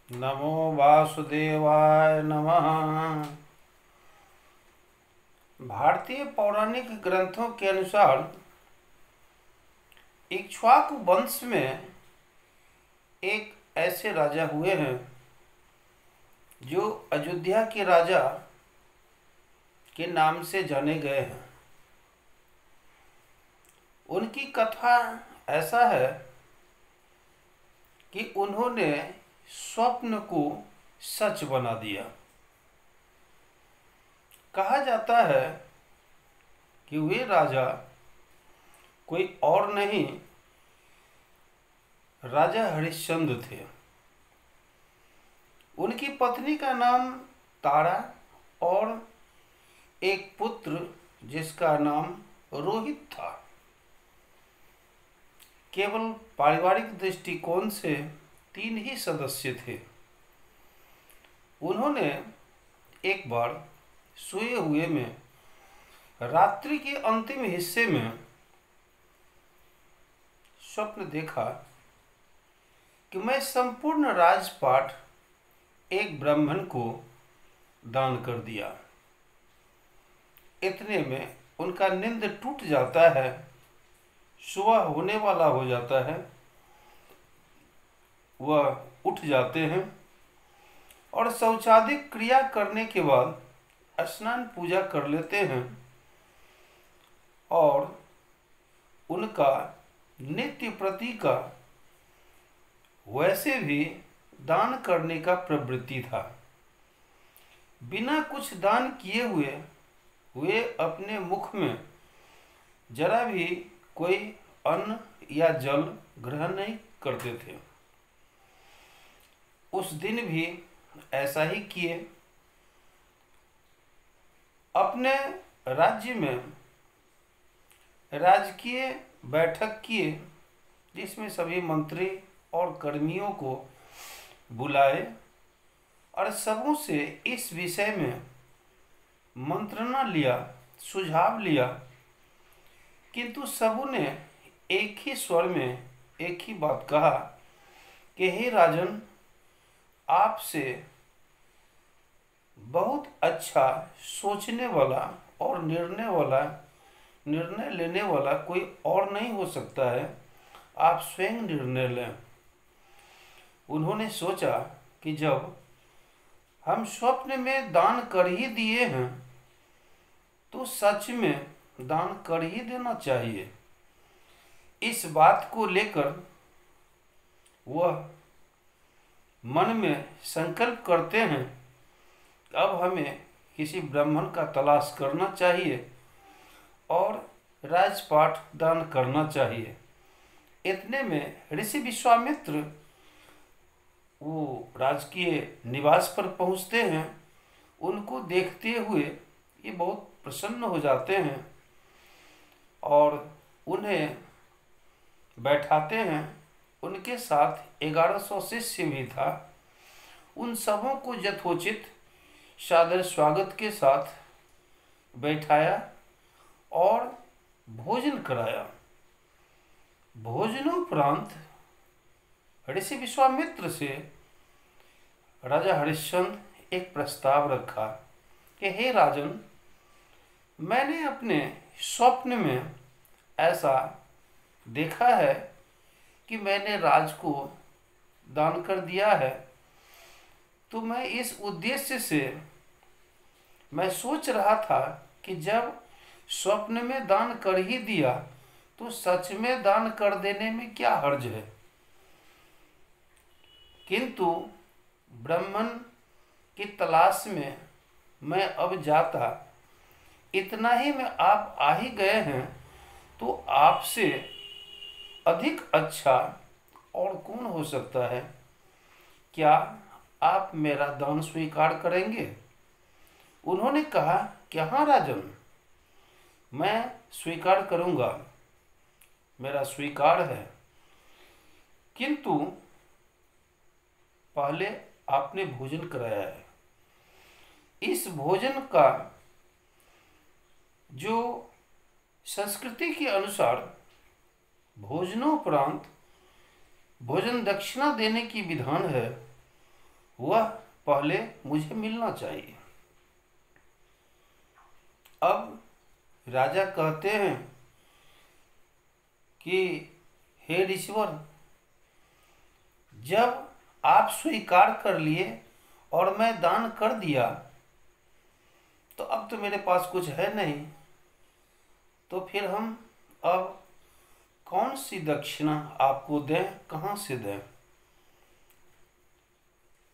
नमो वासुदेवाय नमः। भारतीय पौराणिक ग्रंथों के अनुसार इक्ष्वाकु वंश में एक ऐसे राजा हुए हैं जो अयोध्या के राजा के नाम से जाने गए हैं। उनकी कथा ऐसा है कि उन्होंने स्वप्न को सच बना दिया। कहा जाता है कि वे राजा कोई और नहीं, राजा हरिश्चंद्र थे। उनकी पत्नी का नाम तारा और एक पुत्र जिसका नाम रोहित था। केवल पारिवारिक दृष्टिकोण से 3 ही सदस्य थे। उन्होंने एक बार सोए हुए में रात्रि के अंतिम हिस्से में स्वप्न देखा कि मैं संपूर्ण राजपाट एक ब्राह्मण को दान कर दिया। इतने में उनका नींद टूट जाता है, सुबह होने वाला हो जाता है। वह उठ जाते हैं और शौचादिक क्रिया करने के बाद स्नान पूजा कर लेते हैं और उनका नित्य प्रति का वैसे भी दान करने का प्रवृत्ति था। बिना कुछ दान किए हुए वे अपने मुख में जरा भी कोई अन्न या जल ग्रहण नहीं करते थे। उस दिन भी ऐसा ही किए। अपने राज्य में राजकीय बैठक किए जिसमें सभी मंत्री और कर्मियों को बुलाए और सबों से इस विषय में मंत्रणा लिया, सुझाव लिया, किंतु सबों ने एक ही स्वर में एक ही बात कहा कि हे राजन, आपसे बहुत अच्छा सोचने वाला और निर्णय लेने वाला कोई और नहीं हो सकता है। आप स्वयं निर्णय लें। उन्होंने सोचा कि जब हम स्वप्न में दान कर ही दिए हैं तो सच में दान कर ही देना चाहिए। इस बात को लेकर वह मन में संकल्प करते हैं अब हमें किसी ब्राह्मण का तलाश करना चाहिए और राजपाट दान करना चाहिए। इतने में ऋषि विश्वामित्र वो राजकीय निवास पर पहुंचते हैं। उनको देखते हुए ये बहुत प्रसन्न हो जाते हैं और उन्हें बैठाते हैं। उनके साथ 1100 शिष्य भी था। उन सबों को यथोचित सादर स्वागत के साथ बैठाया और भोजन कराया। भोजनोपरांत ऋषि विश्वामित्र से राजा हरिश्चंद्र एक प्रस्ताव रखा कि हे राजन, मैंने अपने स्वप्न में ऐसा देखा है कि मैंने राज को दान कर दिया है, तो मैं इस उद्देश्य से मैं सोच रहा था कि जब स्वप्न में दान कर ही दिया तो सच में दान कर देने में क्या हर्ज है। किंतु ब्राह्मण की तलाश में मैं अब जाता, इतना ही में आप आ ही गए हैं तो आपसे अधिक अच्छा और कौन हो सकता है। क्या आप मेरा दान स्वीकार करेंगे? उन्होंने कहा कि हाँ राजन, मैं स्वीकार करूंगा, मेरा स्वीकार है, किंतु पहले आपने भोजन कराया है। इस भोजन का जो संस्कृति के अनुसार भोजनोपरांत भोजन दक्षिणा देने की विधान है, वह पहले मुझे मिलना चाहिए। अब राजा कहते हैं कि हे ऋषिवर, जब आप स्वीकार कर लिए और मैं दान कर दिया तो अब तो मेरे पास कुछ है नहीं, तो फिर हम अब कौन सी दक्षिणा आपको दें, कहाँ से दें?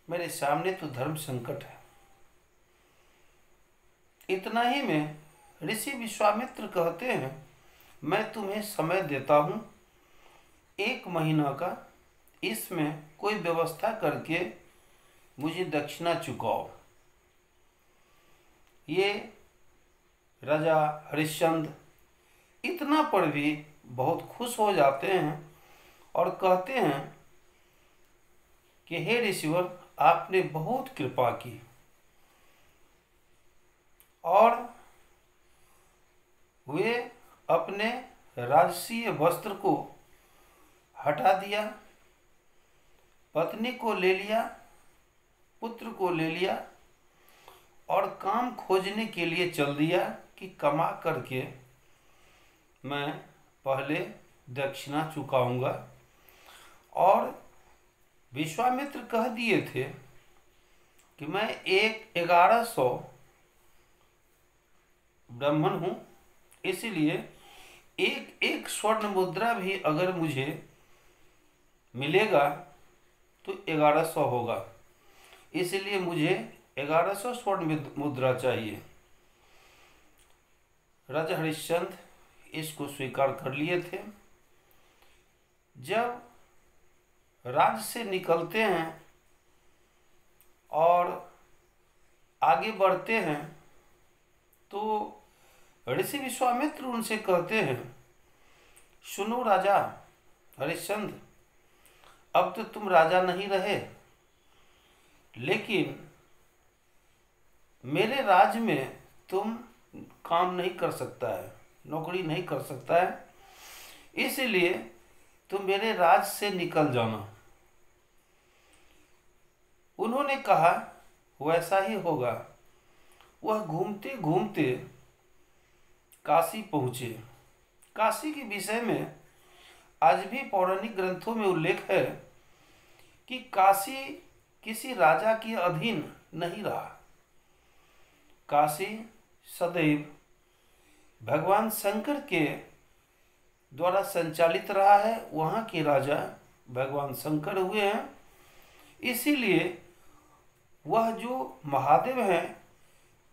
मेरे सामने तो धर्म संकट है। इतना ही में ऋषि विश्वामित्र कहते हैं, मैं तुम्हें समय देता हूँ 1 महीना का, इसमें कोई व्यवस्था करके मुझे दक्षिणा चुकाओ। ये राजा हरिश्चंद्र इतना पर भी बहुत खुश हो जाते हैं और कहते हैं कि हे ऋषिवर, आपने बहुत कृपा की। और वे अपने राजसीय वस्त्र को हटा दिया, पत्नी को ले लिया, पुत्र को ले लिया और काम खोजने के लिए चल दिया कि कमा करके मैं पहले दक्षिणा चुकाऊंगा। और विश्वामित्र कह दिए थे कि मैं 1100 ब्राह्मण हूँ, इसलिए एक स्वर्ण मुद्रा भी अगर मुझे मिलेगा तो 1100 होगा, इसलिए मुझे 1100 स्वर्ण मुद्रा चाहिए। राजा हरिश्चंद्र इसको स्वीकार कर लिए थे। जब राज्य से निकलते हैं और आगे बढ़ते हैं तो ऋषि विश्वामित्र उनसे कहते हैं, सुनो राजा हरिश्चंद्र, अब तो तुम राजा नहीं रहे, लेकिन मेरे राज्य में तुम काम नहीं कर सकता है, नौकरी नहीं कर सकता है, इसलिए तुम मेरे राज्य से निकल जाना। उन्होंने कहा वैसा ही होगा। वह घूमते घूमते काशी पहुँचे। काशी के विषय में आज भी पौराणिक ग्रंथों में उल्लेख है कि काशी किसी राजा के अधीन नहीं रहा। काशी सदैव भगवान शंकर के द्वारा संचालित रहा है। वहाँ के राजा भगवान शंकर हुए हैं, इसीलिए वह जो महादेव हैं,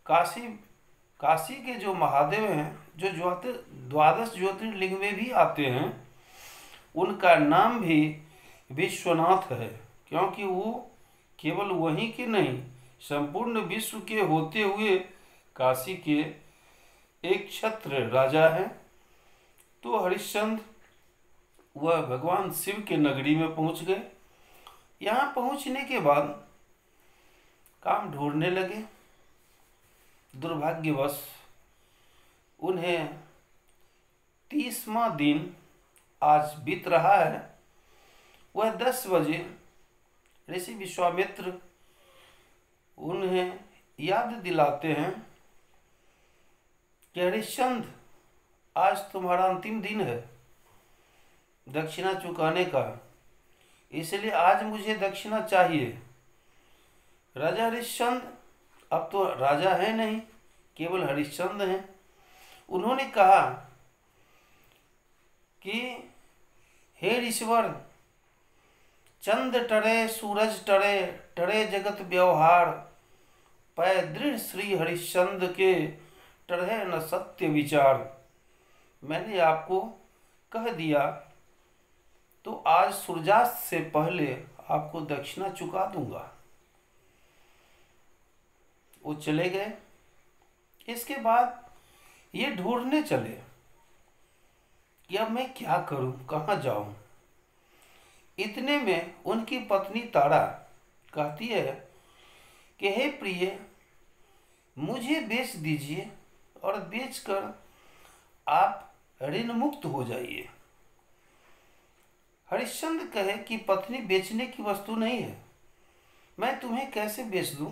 काशी के जो महादेव हैं, जो 12 ज्योतिर्लिंग में भी आते हैं, उनका नाम भी विश्वनाथ है, क्योंकि वो केवल वहीं के नहीं, संपूर्ण विश्व के होते हुए काशी के एक क्षत्र राजा हैं। तो हरिश्चंद्र वह भगवान शिव के नगरी में पहुंच गए। यहाँ पहुंचने के बाद काम ढूंढने लगे। दुर्भाग्यवश उन्हें 30वां दिन आज बीत रहा है। वह 10 बजे ऋषि विश्वामित्र उन्हें याद दिलाते हैं कि हरिश्चंद्र, आज तुम्हारा अंतिम दिन है दक्षिणा चुकाने का, इसलिए आज मुझे दक्षिणा चाहिए। राजा हरिश्चंद्र अब तो राजा है नहीं, केवल हरिश्चंद्र हैं। उन्होंने कहा कि हे ऋषिवर, चंद टरे सूरज टरे, टरे जगत व्यवहार, पै दृढ़ श्री हरिश्चंद्र के टरे न सत्य विचार। मैंने आपको कह दिया तो आज सूर्यास्त से पहले आपको दक्षिणा चुका दूंगा। वो चले गए। इसके बाद ये ढूंढने चले कि अब मैं क्या करूं, कहाँ जाऊं। इतने में उनकी पत्नी तारा कहती है कि हे प्रिय, मुझे बेच दीजिए और बेचकर आप ऋण मुक्त हो जाइए। हरिश्चंद्र कहे कि पत्नी बेचने की वस्तु नहीं है, मैं तुम्हें कैसे बेच दूं?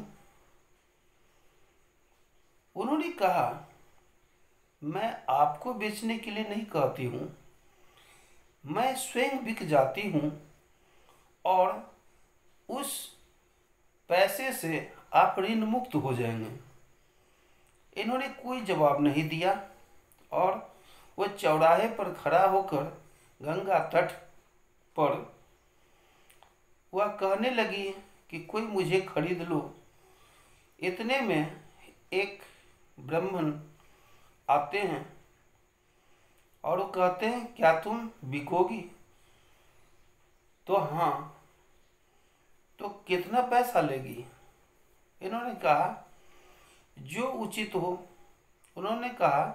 उन्होंने कहा, मैं आपको बेचने के लिए नहीं कहती हूँ, मैं स्वयं बिक जाती हूँ और उस पैसे से आप ऋण मुक्त हो जाएंगे। इन्होंने कोई जवाब नहीं दिया और वो चौराहे पर खड़ा होकर गंगा तट पर वह कहने लगी कि कोई मुझे खरीद लो। इतने में एक ब्राह्मण आते हैं और वो कहते हैं, क्या तुम बिकोगी? तो हाँ। तो कितना पैसा लेगी? इन्होंने कहा, जो उचित हो। उन्होंने कहा,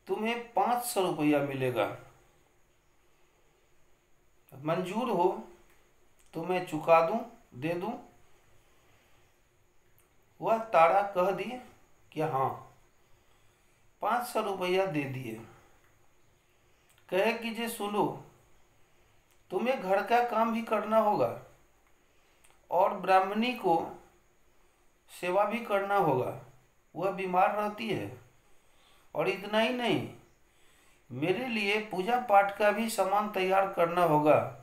तुम्हें 500 रुपया मिलेगा, मंजूर हो तो मैं चुका दूं, दे दूं? वह तारा कह दिए कि हाँ, 500 रुपया दे दिए। कहे कि जे सुनो, तुम्हें घर का काम भी करना होगा और ब्राह्मणी को सेवा भी करना होगा, वह बीमार रहती है। और इतना ही नहीं, मेरे लिए पूजा पाठ का भी सामान तैयार करना होगा,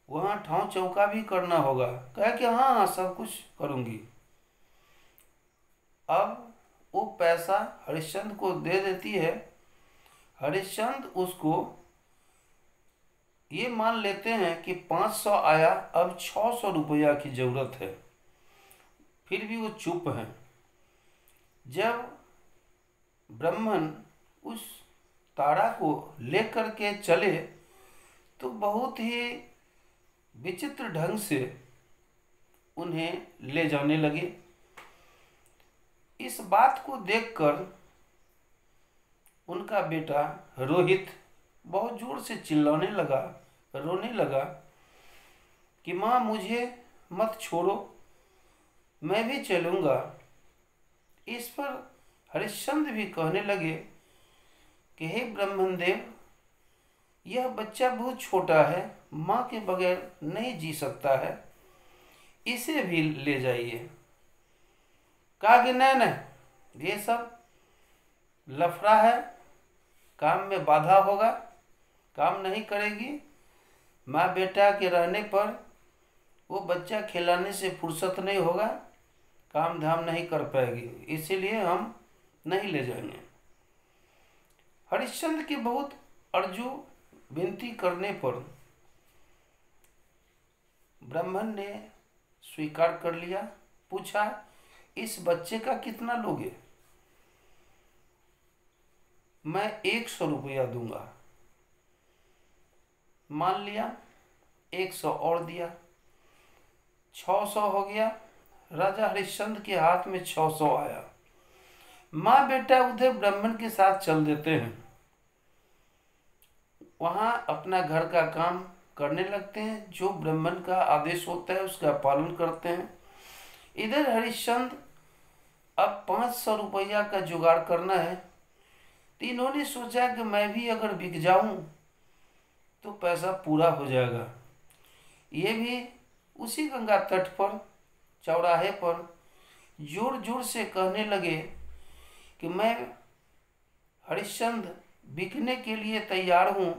वहाँ ठाव चौका भी करना होगा। कहे कि हाँ हाँ, सब कुछ करूँगी। अब वो पैसा हरिश्चंद्र को दे देती है। हरिश्चंद्र उसको ये मान लेते हैं कि 500 आया, अब 600 रुपया की जरूरत है। फिर भी वो चुप हैं। जब ब्राह्मण उस तारा को लेकर के चले तो बहुत ही विचित्र ढंग से उन्हें ले जाने लगे। इस बात को देखकर उनका बेटा रोहित बहुत जोर से चिल्लाने लगा, रोने लगा कि माँ, मुझे मत छोड़ो, मैं भी चलूँगा। इस पर हरिश्चंद्र भी कहने लगे कि हे ब्रह्मदेव, यह बच्चा बहुत छोटा है, माँ के बगैर नहीं जी सकता है, इसे भी ले जाइए। कहा कि नहीं नहीं, ये सब लफड़ा है, काम में बाधा होगा, काम नहीं करेगी। माँ बेटा के रहने पर वो बच्चा खिलाने से फुर्सत नहीं होगा, काम धाम नहीं कर पाएगी, इसीलिए हम नहीं ले जाएंगे। हरिश्चंद्र की बहुत अर्जू विनती करने पर ब्राह्मण ने स्वीकार कर लिया। पूछा, इस बच्चे का कितना लोगे? मैं 100 रुपया दूंगा। मान लिया, 100 और दिया, 600 हो गया। राजा हरिश्चंद्र के हाथ में 600 आया। माँ बेटा उधर ब्राह्मण के साथ चल देते हैं, वहाँ अपना घर का काम करने लगते हैं, जो ब्राह्मण का आदेश होता है उसका पालन करते हैं। इधर हरिश्चंद्र अब 500 रुपया का जुगाड़ करना है। तो इन्होंने सोचा कि मैं भी अगर बिक जाऊं तो पैसा पूरा हो जाएगा। ये भी उसी गंगा तट पर चौराहे पर जोर जोर से कहने लगे कि मैं हरिश्चंद्र बिकने के लिए तैयार हूँ,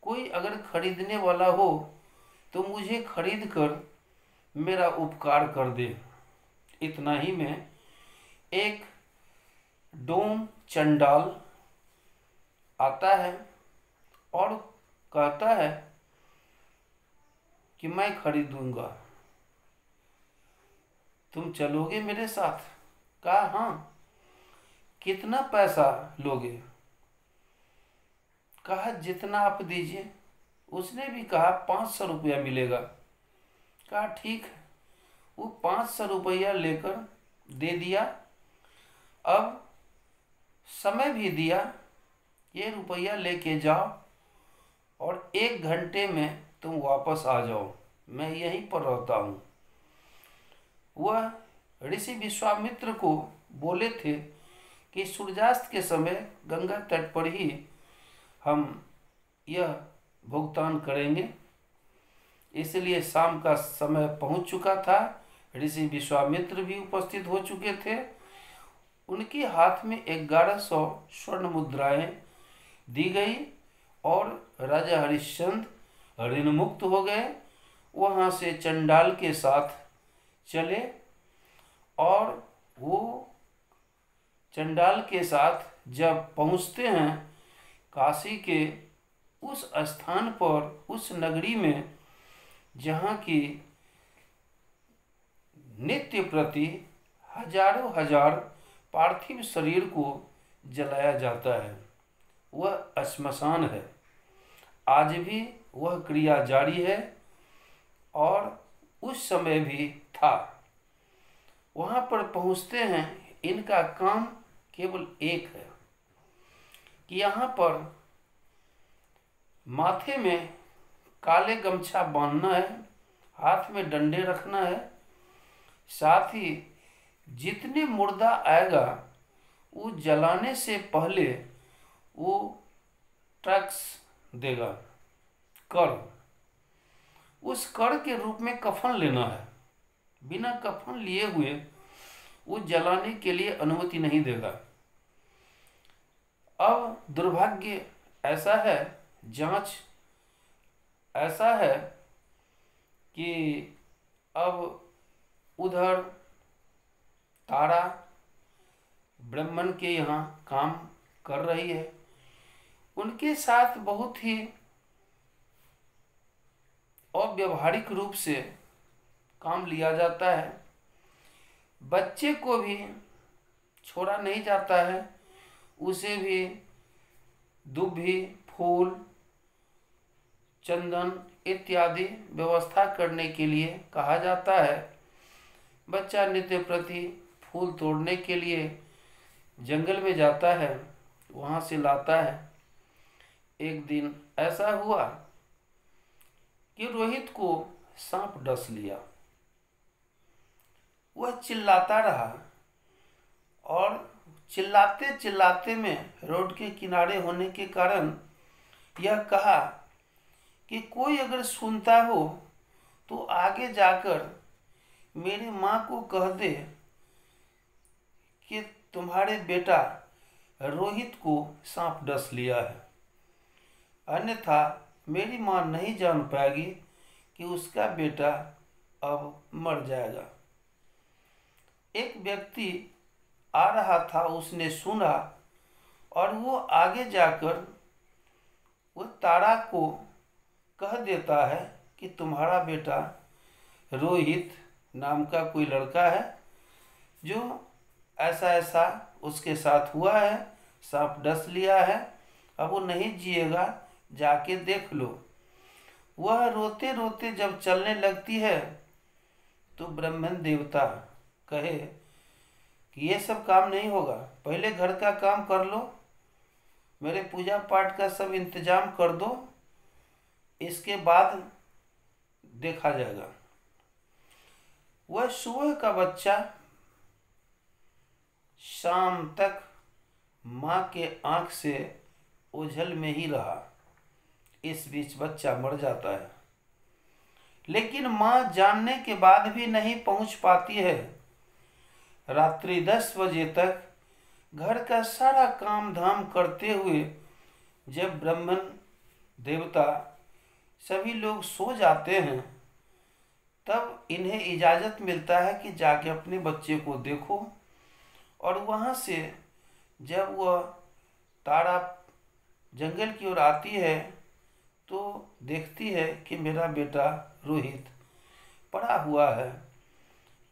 कोई अगर खरीदने वाला हो तो मुझे खरीद कर मेरा उपकार कर दे। इतना ही में एक डोम चंडाल आता है और कहता है कि मैं खरीदूंगा, तुम चलोगे मेरे साथ? कहा हाँ। कितना पैसा लोगे? कहा जितना आप दीजिए। उसने भी कहा 500 रुपया मिलेगा। कहा ठीक है। वो 500 रुपया लेकर दे दिया। अब समय भी दिया, ये रुपया लेके जाओ और 1 घंटे में तुम वापस आ जाओ, मैं यहीं पर रहता हूँ। वह ऋषि विश्वामित्र को बोले थे कि सूर्यास्त के समय गंगा तट पर ही हम यह भुगतान करेंगे। इसलिए शाम का समय पहुंच चुका था। ऋषि विश्वामित्र भी उपस्थित हो चुके थे। उनके हाथ में 1100 स्वर्ण मुद्राएं दी गई और राजा हरिश्चंद्र ऋण मुक्त हो गए। वहां से चंडाल के साथ चले और वो चंडाल के साथ जब पहुंचते हैं काशी के उस स्थान पर, उस नगरी में जहाँ की नित्य प्रति हजारों हजार पार्थिव शरीर को जलाया जाता है, वह श्मशान है। आज भी वह क्रिया जारी है और उस समय भी था। वहाँ पर पहुँचते हैं। इनका काम केवल एक है कि यहाँ पर माथे में काले गमछा बांधना है, हाथ में डंडे रखना है, साथ ही जितने मुर्दा आएगा वो जलाने से पहले वो टैक्स देगा, कर। उस कर के रूप में कफन लेना है। बिना कफन लिए हुए वो जलाने के लिए अनुमति नहीं देगा। अब दुर्भाग्य ऐसा है, जांच ऐसा है कि अब उधर तारा ब्राह्मण के यहाँ काम कर रही है। उनके साथ बहुत ही अव्यावहारिक रूप से काम लिया जाता है। बच्चे को भी छोड़ा नहीं जाता है, उसे भी दुभी, फूल, चंदन इत्यादि व्यवस्था करने के लिए कहा जाता है। बच्चा नित्य प्रति फूल तोड़ने के लिए जंगल में जाता है, वहाँ से लाता है। एक दिन ऐसा हुआ कि रोहित को सांप डस लिया। वह चिल्लाता रहा और चिल्लाते चिल्लाते में रोड के किनारे होने के कारण यह कहा कि कोई अगर सुनता हो तो आगे जाकर मेरी माँ को कह दे कि तुम्हारे बेटा रोहित को सांप डस लिया है, अन्यथा मेरी माँ नहीं जान पाएगी कि उसका बेटा अब मर जाएगा। एक व्यक्ति आ रहा था, उसने सुना और वो आगे जाकर वो तारा को कह देता है कि तुम्हारा बेटा रोहित नाम का कोई लड़का है जो ऐसा ऐसा उसके साथ हुआ है, सांप डस लिया है, अब वो नहीं जिएगा, जाके देख लो। वह रोते रोते जब चलने लगती है तो ब्राह्मण देवता कहे कि ये सब काम नहीं होगा, पहले घर का काम कर लो, मेरे पूजा पाठ का सब इंतजाम कर दो, इसके बाद देखा जाएगा। वह सुबह का बच्चा शाम तक माँ के आंख से ओझल में ही रहा। इस बीच बच्चा मर जाता है, लेकिन माँ जानने के बाद भी नहीं पहुंच पाती है। रात्रि 10 बजे तक घर का सारा काम धाम करते हुए जब ब्राह्मण देवता सभी लोग सो जाते हैं, तब इन्हें इजाज़त मिलता है कि जाके अपने बच्चे को देखो। और वहाँ से जब वह तारा जंगल की ओर आती है तो देखती है कि मेरा बेटा रोहित पड़ा हुआ है।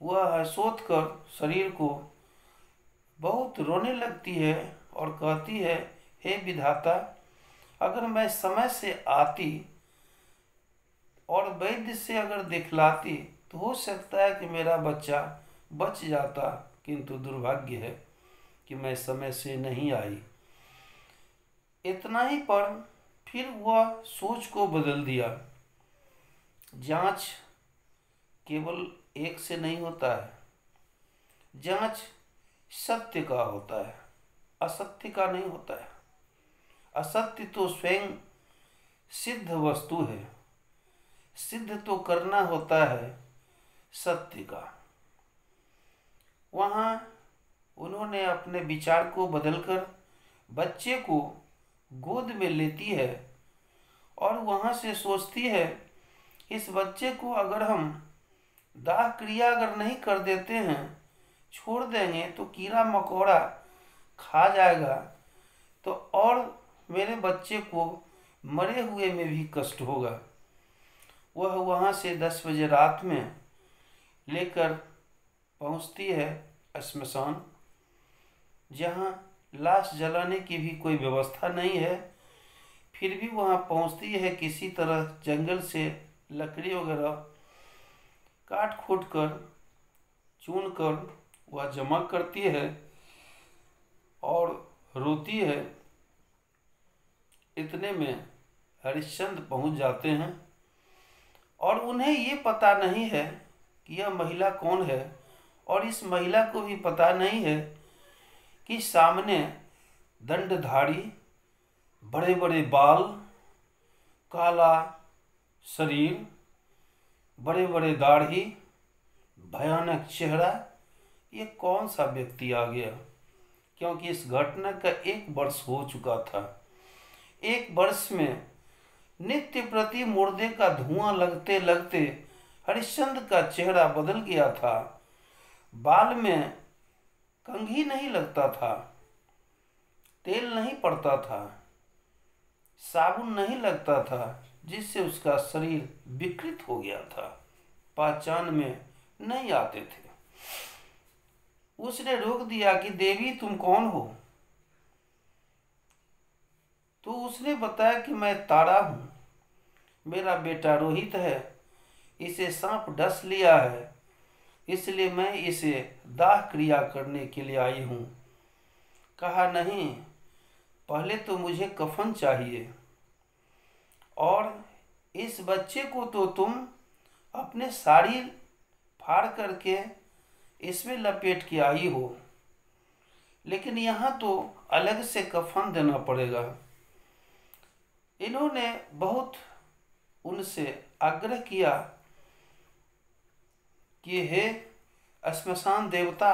वह सोच कर शरीर को बहुत रोने लगती है और कहती है, हे विधाता, अगर मैं समय से आती और वैद्य से अगर दिखलाती तो हो सकता है कि मेरा बच्चा बच जाता, किंतु दुर्भाग्य है कि मैं समय से नहीं आई। इतना ही पर फिर वह सोच को बदल दिया। जांच केवल एक से नहीं होता है, जांच सत्य का होता है, असत्य का नहीं होता है। असत्य तो स्वयं सिद्ध वस्तु है, सिद्ध तो करना होता है सत्य का। वहाँ उन्होंने अपने विचार को बदलकर बच्चे को गोद में लेती है और वहाँ से सोचती है इस बच्चे को अगर हम दाह क्रिया अगर नहीं कर देते हैं, छोड़ देंगे तो कीड़ा मकोड़ा खा जाएगा, तो और मेरे बच्चे को मरे हुए में भी कष्ट होगा। वह वहाँ से 10 बजे रात में लेकर पहुँचती है श्मशान, जहाँ लाश जलाने की भी कोई व्यवस्था नहीं है। फिर भी वहाँ पहुँचती है, किसी तरह जंगल से लकड़ी वगैरह काट खोट कर चुन कर वह जमा करती है और रोती है। इतने में हरिश्चंद्र पहुँच जाते हैं और उन्हें ये पता नहीं है कि यह महिला कौन है, और इस महिला को भी पता नहीं है कि सामने दंडधारी, बड़े बड़े बाल, काला शरीर, बड़े बड़े दाढ़ी, भयानक चेहरा, ये कौन सा व्यक्ति आ गया। क्योंकि इस घटना का 1 वर्ष हो चुका था। 1 वर्ष में नित्य प्रति मुर्दे का धुआं लगते लगते हरिश्चंद्र का चेहरा बदल गया था। बाल में कंघी नहीं लगता था, तेल नहीं पड़ता था, साबुन नहीं लगता था, जिससे उसका शरीर विकृत हो गया था, पहचान में नहीं आते थे। उसने रोक दिया कि देवी तुम कौन हो? तो उसने बताया कि मैं तारा हूँ, मेरा बेटा रोहित है, इसे सांप डस लिया है, इसलिए मैं इसे दाह क्रिया करने के लिए आई हूँ। कहा नहीं, पहले तो मुझे कफन चाहिए, और इस बच्चे को तो तुम अपने साड़ी फाड़ करके इसमें लपेट के आई हो, लेकिन यहाँ तो अलग से कफन देना पड़ेगा। इन्होंने बहुत उनसे आग्रह किया कि हे श्मशान देवता,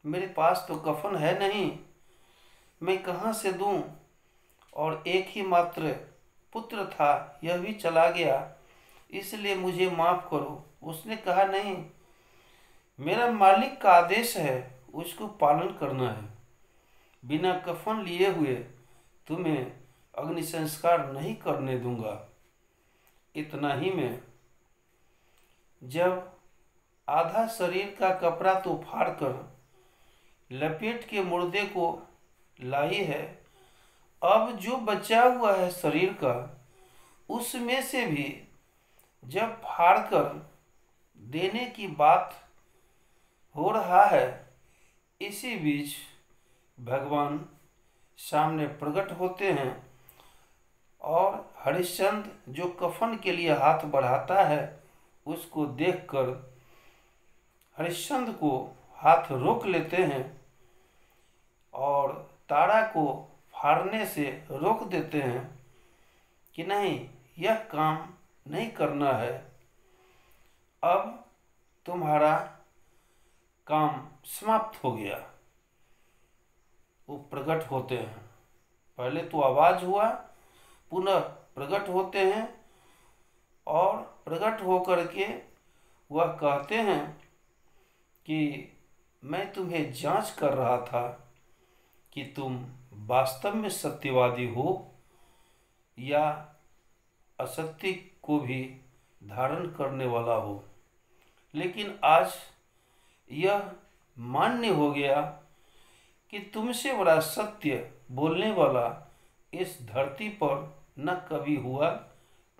मेरे पास तो कफन है नहीं, मैं कहाँ से दूं, और एक ही मात्र पुत्र था, यह भी चला गया, इसलिए मुझे माफ करो। उसने कहा नहीं, मेरा मालिक का आदेश है, उसको पालन करना है। बिना कफन लिए हुए तुम्हें अग्नि संस्कार नहीं करने दूंगा। इतना ही में जब आधा शरीर का कपड़ा तो फाड़कर लपेट के मुर्दे को लाई है, अब जो बचा हुआ है शरीर का, उसमें से भी जब फाड़कर देने की बात हो रहा है, इसी बीच भगवान सामने प्रकट होते हैं और हरिश्चंद्र जो कफन के लिए हाथ बढ़ाता है, उसको देखकर हरिश्चंद्र को हाथ रोक लेते हैं और तारा को फाड़ने से रोक देते हैं कि नहीं, यह काम नहीं करना है, अब तुम्हारा काम समाप्त हो गया। वो प्रकट होते हैं, पहले तो आवाज हुआ, पुनः प्रकट होते हैं और प्रकट होकर के वह कहते हैं कि मैं तुम्हें जांच कर रहा था कि तुम वास्तव में सत्यवादी हो या असत्य को भी धारण करने वाला हो, लेकिन आज यह मान्य हो गया कि तुमसे बड़ा सत्य बोलने वाला इस धरती पर न कभी हुआ,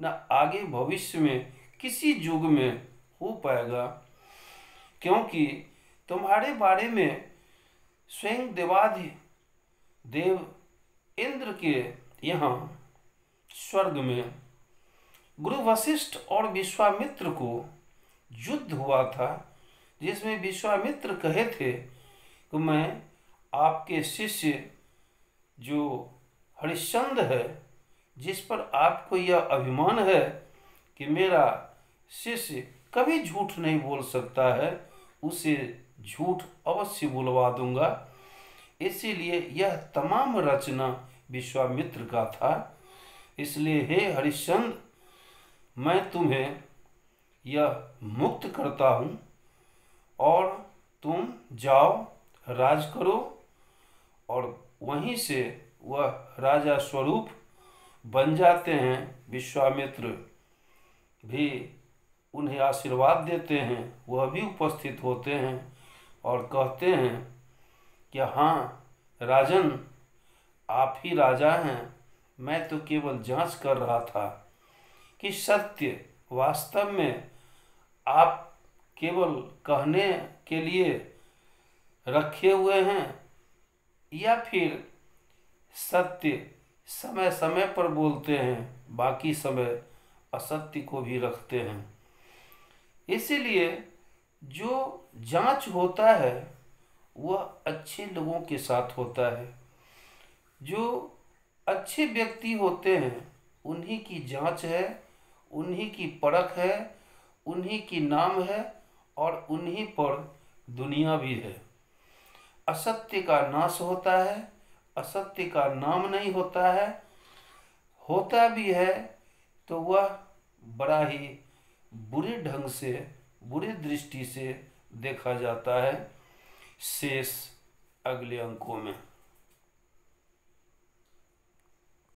न आगे भविष्य में किसी युग में हो पाएगा, क्योंकि तुम्हारे बारे में स्वयं देवाधि देव इंद्र के यहाँ स्वर्ग में गुरु वशिष्ठ और विश्वामित्र को युद्ध हुआ था, जिसमें विश्वामित्र कहे थे कि मैं आपके शिष्य जो हरिश्चंद्र है, जिस पर आपको यह अभिमान है कि मेरा शिष्य कभी झूठ नहीं बोल सकता है, उसे झूठ अवश्य बुलवा दूंगा। इसीलिए यह तमाम रचना विश्वामित्र का था। इसलिए हे हरिश्चंद्र, मैं तुम्हें यह मुक्त करता हूँ और तुम जाओ, राज करो। और वहीं से वह राजा स्वरूप बन जाते हैं। विश्वामित्र भी उन्हें आशीर्वाद देते हैं, वह भी उपस्थित होते हैं और कहते हैं कि हाँ राजन, आप ही राजा हैं, मैं तो केवल जांच कर रहा था कि सत्य वास्तव में आप केवल कहने के लिए रखे हुए हैं या फिर सत्य समय समय पर बोलते हैं, बाकी समय असत्य को भी रखते हैं। इसीलिए जो जांच होता है वह अच्छे लोगों के साथ होता है। जो अच्छे व्यक्ति होते हैं उन्हीं की जांच है, उन्हीं की परख है, उन्हीं की नाम है और उन्हीं पर दुनिया भी है। असत्य का नाश होता है, असत्य का नाम नहीं होता है। होता भी है तो वह बड़ा ही बुरे ढंग से, बुरे दृष्टि से देखा जाता है। शेष अगले अंकों में।